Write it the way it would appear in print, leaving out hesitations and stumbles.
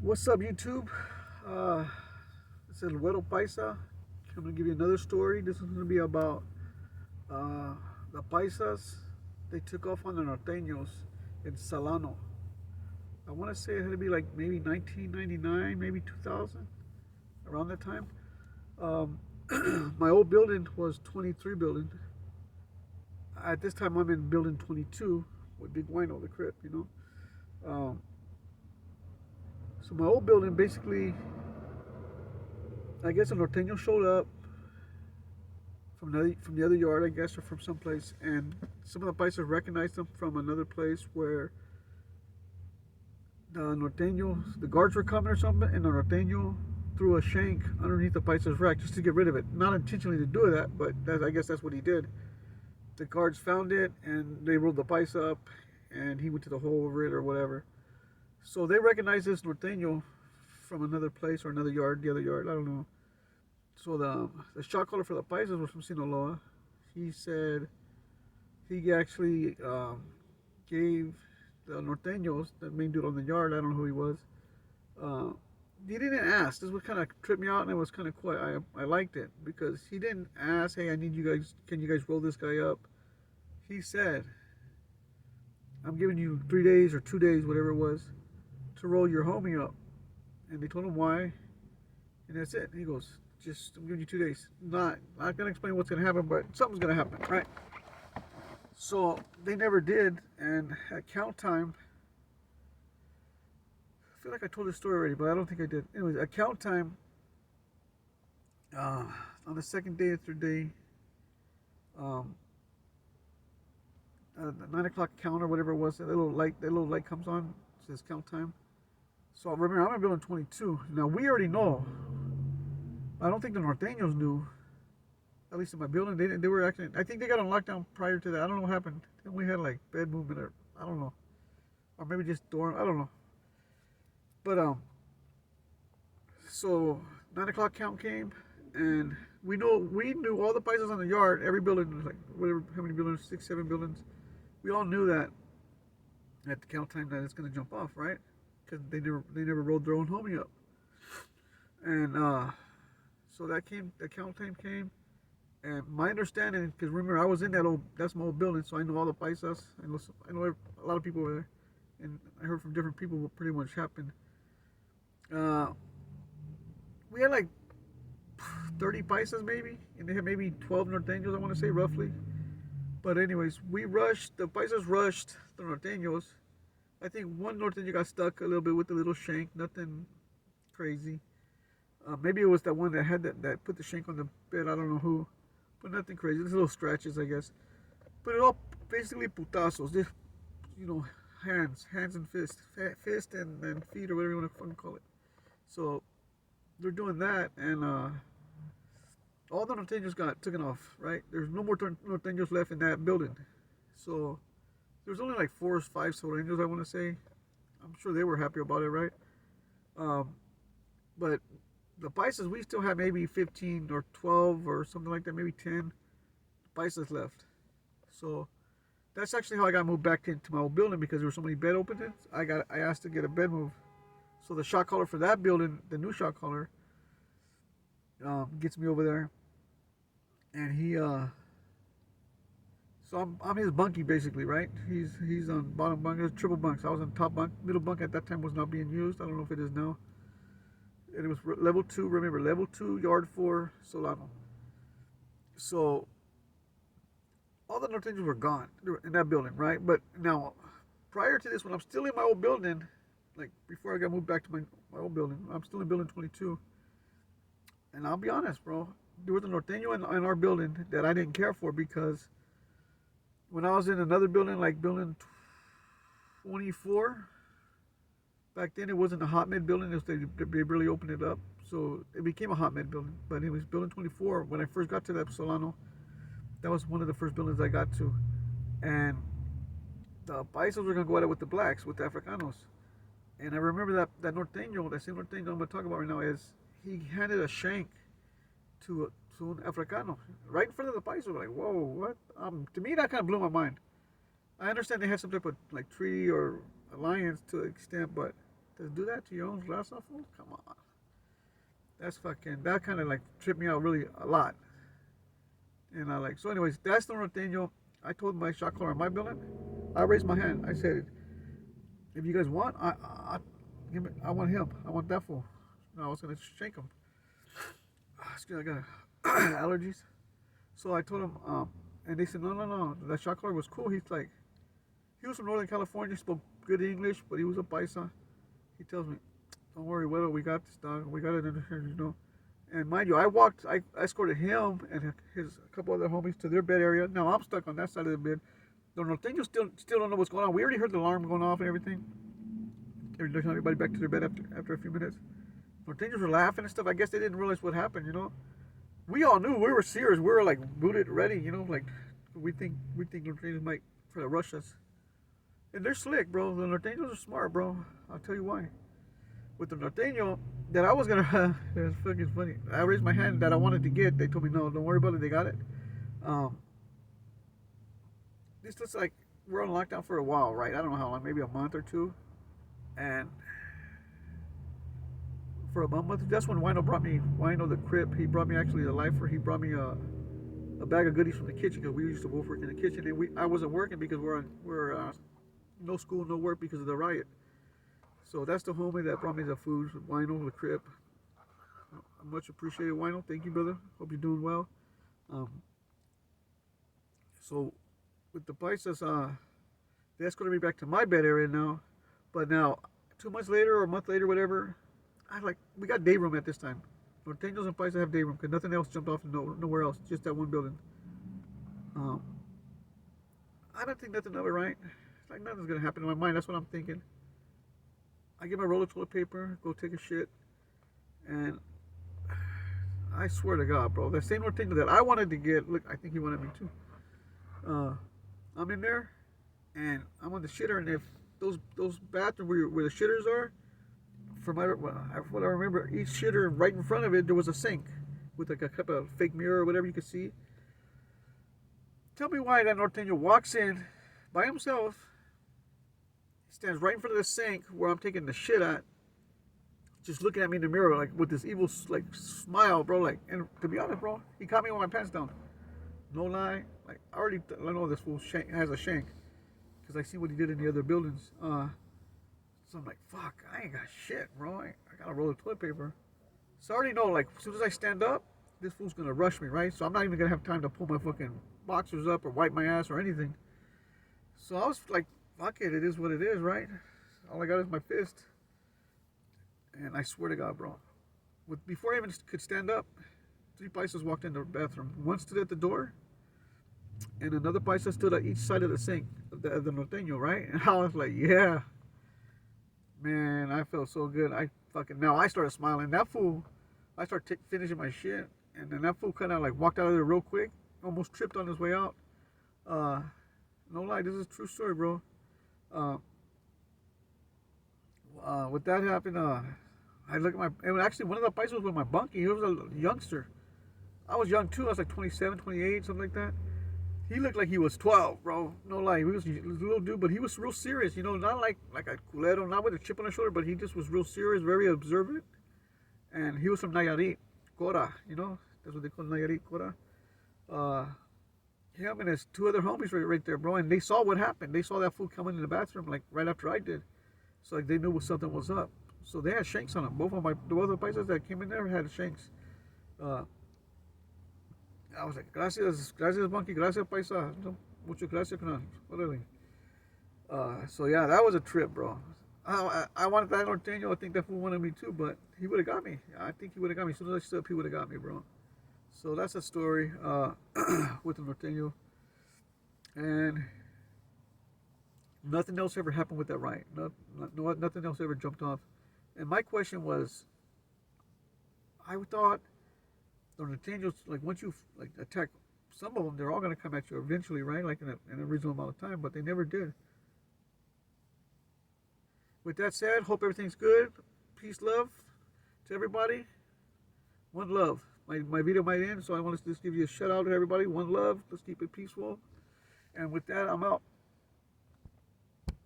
What's up, YouTube? Uh, this is Paisa. I'm gonna give you another story. This is gonna be about uh, the Paisas. They took off on the Norteños in Solano. I want to say it had to be like maybe 1999, maybe 2000, around that time. Um, my old building was 23 building. At this time, I'm in building 22 with Big Wino, the crib. So my old building basically, I guess a Norteño showed up from the other yard, I guess, or from someplace, and some of the paisas recognized them from another place where the Norteño, the guards were coming or something, and the Norteño threw a shank underneath the paisa's rack just to get rid of it. Not intentionally to do that, but I guess that's what he did. The guards found it, and they rolled the paisa up, and he went to the hole over it or whatever. So they recognized this Norteño from another place or another yard, the other yard, I don't know. So the shot caller for the Paisas was from Sinaloa. He said he actually gave the Norteños, the main dude on the yard, I don't know who he was. Uh, he didn't ask. This would kind of trip me out, and it was kind of cool. I liked it because he didn't ask, "Hey, I need you guys. Can you guys roll this guy up?" He said, "I'm giving you 3 days or 2 days, whatever it was, to roll your homie up." And they told him why, and that's it. He goes, "Just I'm giving you 2 days. Not gonna explain what's gonna happen, but something's gonna happen, right?" So they never did, and at count time, I feel like I told this story already, but I don't think I did. Anyways, at count time, uh, on the second day or third day, um, the 9 o'clock count or whatever it was, that little light comes on, it says count time. So remember, I'm in building 22. Now we already know. I don't think the Norteños knew. At least in my building, they were actually. I think they got on lockdown prior to that. I don't know what happened. We had like bed movement or I don't know, or maybe just dorm. I don't know. But so 9 o'clock count came, and we knew all the prices on the yard. Every building, like whatever, how many buildings, 6, 7 buildings. We all knew that at the count time that it's gonna jump off, right? Because they never rolled their own homie up, and so the count time came. And my understanding, because remember I was in that's my old building, so I know all the paisas. I know a lot of people over there, and I heard from different people what pretty much happened. Uh, we had like 30 paisas maybe, and they had maybe 12 norteños, I want to say roughly. But anyways, the paisas rushed the norteños. I think one norteño got stuck a little bit with the little shank, nothing crazy. Maybe it was that one that had that put the shank on the bed. I don't know who, but nothing crazy. Just little scratches, I guess. But it all basically putazos. Just hands and fist and feet or whatever you want to fucking call it. So they're doing that, and all the norteños got taken off. Right? There's no more norteños left in that building. So there's only like 4 or 5 soreños, I want to say. I'm sure they were happy about it, right? Um, but the paisas, we still have maybe 15 or 12 or something like that, maybe 10 paisas left. So that's actually how I got moved back into my old building, because there were so many bed openings. I asked to get a bed move. So the shot caller for that building, the new shot caller, gets me over there, and he so I'm his bunkie basically, right? He's on bottom bunk. There's triple bunks. I was on top bunk. Middle bunk at that time was not being used. I don't know if it is now. And it was level 2. Remember, level 2, yard 4, Solano. So all the Norteños were gone in that building, right? But now, prior to this, when I'm still in my old building, like before I got moved back to my old building, I'm still in building 22. And I'll be honest, bro, there was a Norteño in our building that I didn't care for, because when I was in another building, like building 24, back then it wasn't a hot med building. They really opened it up, so it became a hot med building. But it was building 24. When I first got to that Solano, that was one of the first buildings I got to, and the paisas were gonna go at it with the blacks, with the Africanos. And I remember that Norteño, that same Norteño I'm gonna talk about right now, is he handed a shank to an Africano right in front of the paisa. Like, whoa, what? To me, that kind of blew my mind. I understand they had some type of like treaty or alliance to an extent, but to do that to your own RAZA, fool? Come on. That kind of like tripped me out really a lot. And I like, so anyways, that's the Norteño. I told my shot caller in my building, I raised my hand. I said, if you guys want, I want him. I want that fool. No, I was going to shake him. Excuse me, I got allergies. So I told him, and they said, no. That shot caller was cool. He's like, he was from Northern California, spoke good English, but he was a Paisa. He tells me, don't worry, Widow, we got this, dog. We got it under here, you know. And mind you, I escorted him and a couple other homies to their bed area. Now I'm stuck on that side of the bed. The Norteños still don't know what's going on. We already heard the alarm going off and everything. Everybody back to their bed after a few minutes. Norteños were laughing and stuff. I guess they didn't realize what happened, you know. We all knew. We were serious. We were like booted, ready, you know. Like we think Norteños might try to rush us. And they're slick, bro. The Norteños are smart, bro. I'll tell you why. With the Norteño that I was gonna, it's fucking funny. I raised my hand that I wanted to get. They told me no, don't worry about it. They got it. This looks like we're on lockdown for a while, right? I don't know how long, maybe a month or two. And for a month, that's when Wino the Crip. He brought me actually a lifer. He brought me a bag of goodies from the kitchen because we used to both work in the kitchen. And I wasn't working because we're no school, no work because of the riot. So that's the homie that brought me the food, Wino the Crip. I much appreciated, Wino. Thank you, brother. Hope you're doing well. So with the Paisa'S, they escorted me back to my bed area now. But now, 2 months later or a month later, whatever, we got day room at this time. Norteños and Paisa'S have day room because nothing else jumped off nowhere else, just that one building. I don't think nothing of it, right? It's like nothing's gonna happen in my mind. That's what I'm thinking. I get my roll of toilet paper, go take a shit, and I swear to God, bro, that same Norteño that I wanted to get, look, I think he wanted me too. I'm in there, and I'm on the shitter, and if those bathrooms where the shitters are, from what I remember, each shitter right in front of it, there was a sink with like a cup of fake mirror or whatever you could see. Tell me why that Norteño walks in by himself, stands right in front of the sink where I'm taking the shit at, just looking at me in the mirror like with this evil like smile, bro. Like, and to be honest, bro, he caught me with my pants down. No lie, like I know this fool has a shank because I see what he did in the other buildings. So I'm like, fuck, I ain't got shit, bro. I got a roll of toilet paper. So I already know, like, as soon as I stand up, this fool's gonna rush me, right? So I'm not even gonna have time to pull my fucking boxers up or wipe my ass or anything. So I was like, fuck it, it is what it is, right? All I got is my fist. And I swear to God, bro, before I even could stand up, 3 Paisa'S walked in the bathroom. One stood at the door, and another Paisa stood at each side of the sink of the Norteño, right? And I was like, yeah. Man, I felt so good. Now I started smiling. That fool, I started finishing my shit, and then that fool kind of like walked out of there real quick, almost tripped on his way out. No lie, this is a true story, bro. With that happened, I look at actually one of the Paisa'S was with my bunkie. He was a youngster. I was young too. I was like 27, 28, something like that. He looked like he was 12, bro. No lie. He was a little dude, but he was real serious, you know, not like a culero, not with a chip on his shoulder, but he just was real serious, very observant. And he was from Nayarit, Cora, you know, that's what they call Nayarit, Cora. Him and his 2 other homies right there, bro, and they saw what happened. They saw that fool coming in the bathroom, like, right after I did. So, like, they knew something was up. So they had shanks on them. Both of the other Paisa'S that came in there had shanks. I was like, gracias, bunkie, gracias, Paisa. Mucho gracias, canal. So yeah, that was a trip, bro. I wanted that Norteño. I think that fool wanted me too, but he would have got me. I think he would have got me. As soon as I stood up, he would have got me, bro. So that's a story with the Norteño. And nothing else ever happened with that riot. Nothing else ever jumped off. And my question was, I thought the Norteños, like once you like attack some of them, they're all going to come at you eventually, right? Like in a reasonable amount of time, but they never did. With that said, hope everything's good. Peace, love to everybody. One love. My video might end, so I want to just give you a shout out to everybody. One love. Let's keep it peaceful. And with that, I'm out.